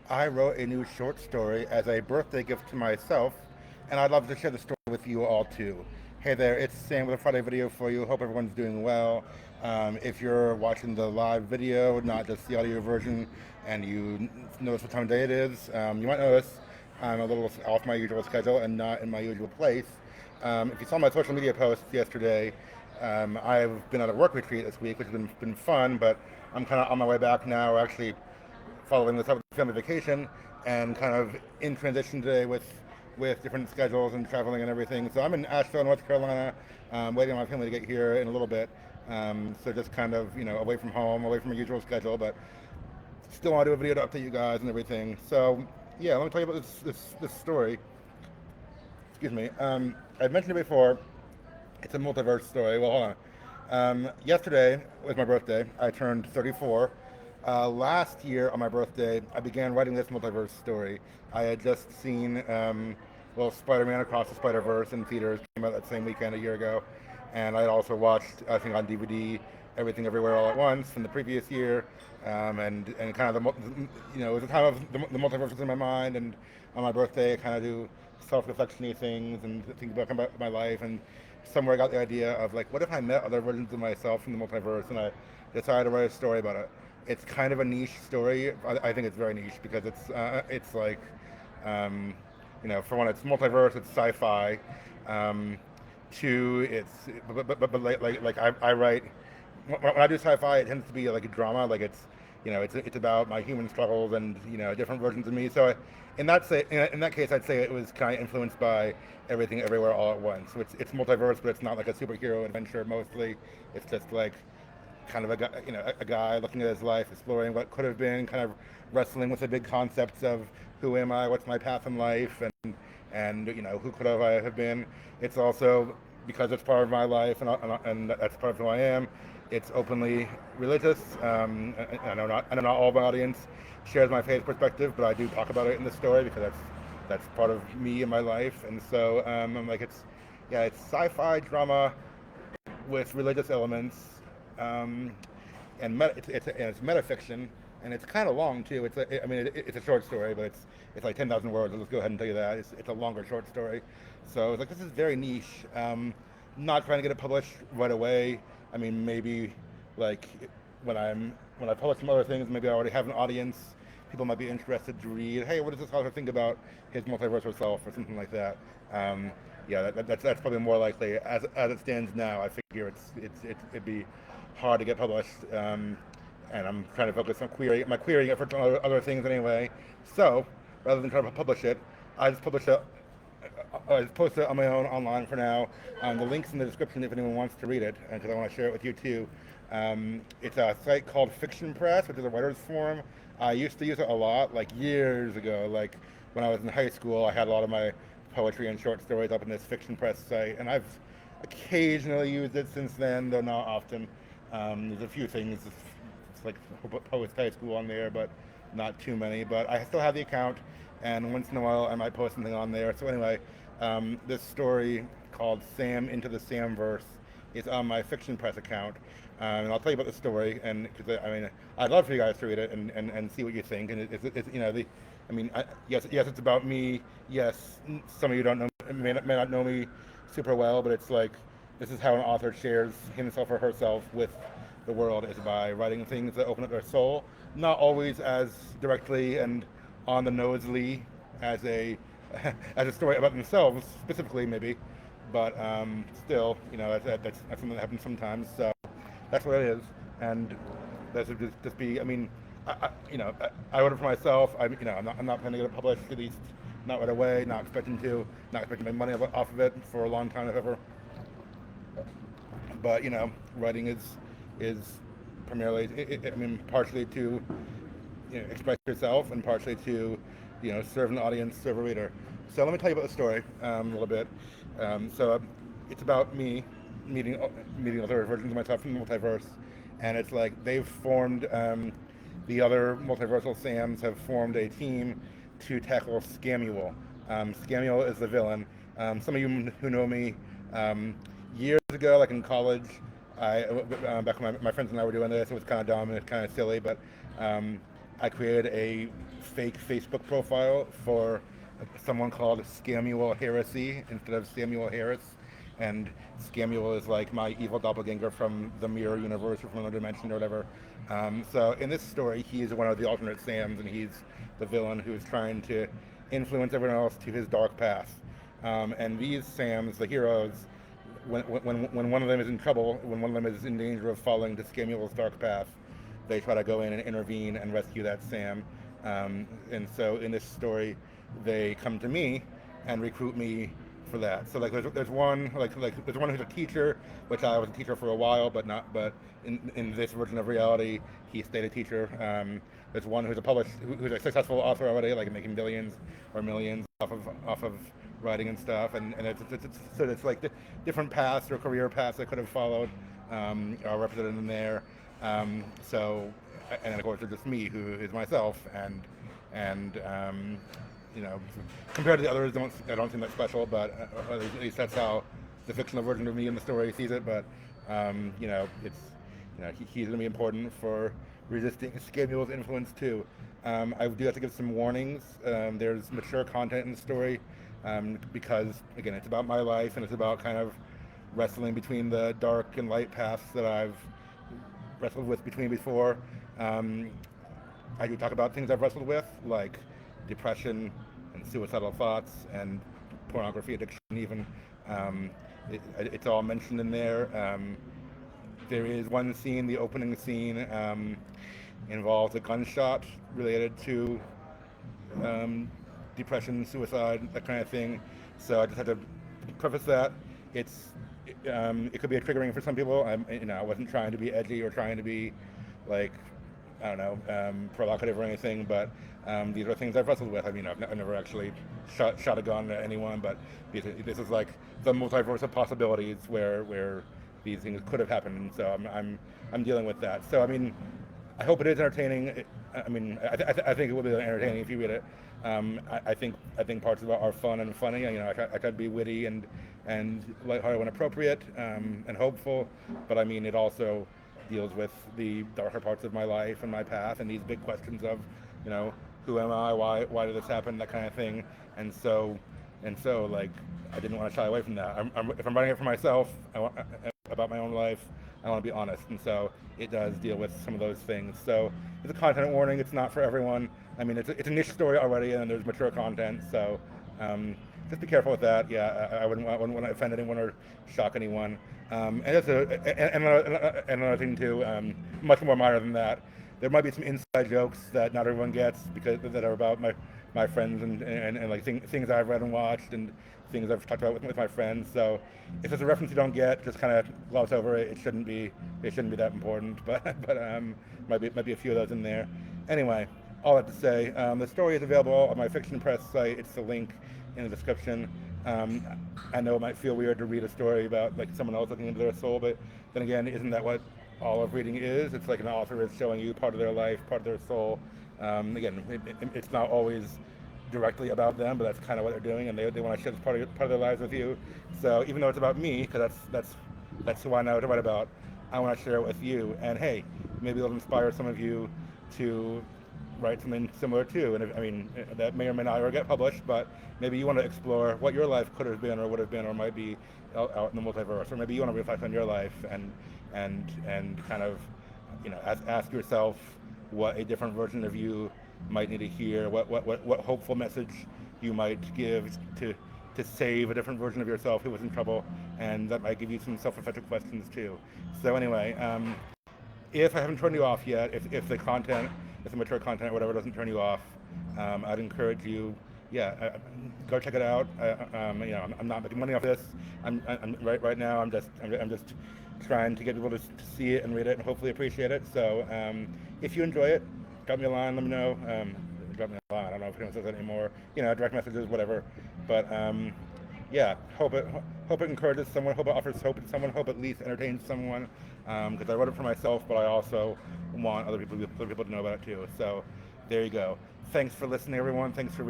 I wrote a new short story as a birthday gift to myself, and I'd love to share the story with you all too. Hey there, it's Sam with a Friday video for you. Hope everyone's doing well. If you're watching the live video, not just the audio version, and you notice what time of day it is, you might notice I'm a little off my usual schedule and not in my usual place. If you saw my social media posts yesterday, I've been at a work retreat this week, which has been fun, but I'm kind of on my way back now. Actually, following this up with family vacation and kind of in transition today with different schedules and traveling and everything. So I'm in Asheville, North Carolina, waiting on my family to get here in a little bit. So just kind of away from home, away from my usual schedule, but still want to do a video to update you guys and everything. So yeah, let me tell you about this story. Excuse me. I've mentioned it before. It's a multiverse story. Well, hold on. Yesterday was my birthday. I turned 34. Last year on my birthday, I began writing this multiverse story. I had just seen, Spider-Man Across the Spider-Verse in theaters, came out that same weekend a year ago, and I had also watched, I think on DVD, Everything Everywhere All at Once from the previous year, and kind of it was a time of the multiverse was in my mind, and on my birthday, I kind of do self-reflection-y things and think about my life, and somewhere I got the idea of like, what if I met other versions of myself from the multiverse, and I decided to write a story about it. It's kind of a niche story. I think it's very niche because it's like, um, for one, it's multiverse, it's sci-fi. Um, Two, it's but like I write when I do sci-fi, it tends to be like a drama. Like it's about my human struggles and different versions of me. So in that case, I'd say it was kind of influenced by Everything Everywhere All at Once. So it's multiverse, but it's not like a superhero adventure. Mostly, it's just like kind of a guy, a guy looking at his life, exploring what could have been, kind of wrestling with the big concepts of who am I, what's my path in life, and who could have I have been. It's also because it's part of my life and that's part of who I am. It's openly religious. I know not all of my audience shares my faith perspective, but I do talk about it in the story because that's part of me and my life. And so I'm like it's sci-fi drama with religious elements, um, and it's metafiction, and it's kind of long too. It's a short story, but it's like 10,000 words. I'll just go ahead and tell you that it's a longer short story. So it's like this is very niche. Not trying to get it published right away. I mean, maybe like when I publish some other things, maybe I already have an audience. People might be interested to read. Hey, what does this author think about his multiversal self, or something like that? Um, yeah, that's probably more likely. As it stands now, I figure it'd be hard to get published, and I'm trying to focus on my querying efforts on other things anyway. So rather than try to publish it, I just publish it. I just post it on my own online for now. The link's in the description if anyone wants to read it, because I want to share it with you too. It's a site called Fiction Press, which is a writer's forum. I used to use it a lot, like years ago. Like when I was in high school, I had a lot of my poetry and short stories up in this Fiction Press site, and I've occasionally used it since then, though not often. There's a few things, it's like post high school on there, but not too many. But I still have the account, and once in a while I might post something on there. So anyway, this story called Sam Into the Samverse is on my Fiction Press account. And I'll tell you about the story, and because I mean, I'd love for you guys to read it and see what you think. And it's yes, it's about me. Yes, some of you don't know, may not know me super well, but it's like this is how an author shares himself or herself with the world, is by writing things that open up their soul. Not always as directly and on the nosely as a as a story about themselves specifically, maybe, but still, that's something that happens sometimes. So that's what it is, and that would just be. I mean, I wrote it for myself. I'm not planning to get it published, at least not right away. Not expecting to make money off of it for a long time, if ever. But writing is primarily, partially to express yourself, and partially to serve an audience, serve a reader. So let me tell you about the story a little bit. So it's about me meeting other versions of myself from the multiverse, and it's like they've formed the other multiversal Sams have formed a team to tackle Scamuel. Scamuel is the villain. Some of you who know me, years ago, like in college, back when my friends and I were doing this, it was kind of dumb and it's kind of silly, but I created a fake Facebook profile for someone called Scamuel Heresy instead of Samuel Harris. And Scamuel is like my evil doppelganger from the mirror universe or from another dimension or whatever. So in this story, he's one of the alternate Sams, and he's the villain who's trying to influence everyone else to his dark path. And these Sams, the heroes, when one of them is in trouble, when one of them is in danger of falling to Scamuel's dark path, they try to go in and intervene and rescue that Sam. And so in this story, they come to me and recruit me for that. So like there's one there's one who's a teacher, which I was a teacher for a while, but in this version of reality, he stayed a teacher. There's one who's who's a successful author already, like making billions or millions off of writing and stuff, and it's like the different paths or career paths I could have followed are represented in there. So, and then of course there's just me, who is myself, and you know, compared to the others, I don't seem that special, but at least that's how the fictional version of me in the story sees it. But you know, he's going to be important for resisting Scamuel's influence too. I do have to give some warnings. There's mature content in the story because again, it's about my life and it's about kind of wrestling between the dark and light paths that I've wrestled with before. I do talk about things I've wrestled with, like depression and suicidal thoughts and pornography addiction even. It's all mentioned in there. There is one scene, the opening scene, involves a gunshot related to depression, suicide, that kind of thing. So I just had to preface that. It could be a triggering for some people. I wasn't trying to be edgy or trying to be like, I don't know, provocative or anything, but these are things I've wrestled with. I mean, I've never actually shot a gun at anyone, but this is like the multiverse of possibilities where these things could have happened, and so I'm dealing with that. So I mean, I hope it is entertaining. I think it will be entertaining if you read it. I think parts of it are fun and funny. You know, I try to be witty and lighthearted when appropriate, and hopeful. But I mean, it also deals with the darker parts of my life and my path and these big questions of, you know, who am I? Why did this happen? That kind of thing. And so like, I didn't want to shy away from that. If I'm writing it for myself, about my own life, I want to be honest, and so it does deal with some of those things. So it's a content warning. It's not for everyone. I mean, it's a niche story already, and there's mature content. So just be careful with that. Yeah, I wouldn't want to offend anyone or shock anyone. And that's another thing too, much more minor than that. There might be some inside jokes that not everyone gets because that are about my friends and like things I've read and watched and things I've talked about with my friends. So if there's a reference you don't get, just kind of gloss over it. It shouldn't be that important. But might be a few of those in there. Anyway, all that to say, the story is available on my Fiction Press site. It's the link in the description. I know it might feel weird to read a story about like someone else looking into their soul, but then again, isn't that what all of reading is? It's like an author is showing you part of their life, part of their soul. Again, it's not always directly about them, but that's kind of what they're doing, and they want to share this part of their lives with you. So even though it's about me, because that's who I know to write about, I want to share it with you. And hey, maybe it'll inspire some of you to write something similar too. And that may or may not ever get published, but maybe you want to explore what your life could have been or would have been or might be out in the multiverse, or maybe you want to reflect on your life and kind of, you know, ask yourself what a different version of you might need to hear, what hopeful message you might give to save a different version of yourself who was in trouble, and that might give you some self-reflective questions too. So anyway, if I haven't turned you off yet, if the mature content or whatever doesn't turn you off, I'd encourage you, go check it out. You know, I'm not making money off this. I'm right now. I'm just trying to get people to see it and read it and hopefully appreciate it. So if you enjoy it, drop me a line. Let me know. Drop me a line. I don't know if anyone says that anymore. You know, direct messages, whatever. But hope it encourages someone. Hope it offers hope to someone. Hope it at least entertains someone. Because I wrote it for myself, but I also want other people to know about it too. So there you go. Thanks for listening, everyone. Thanks for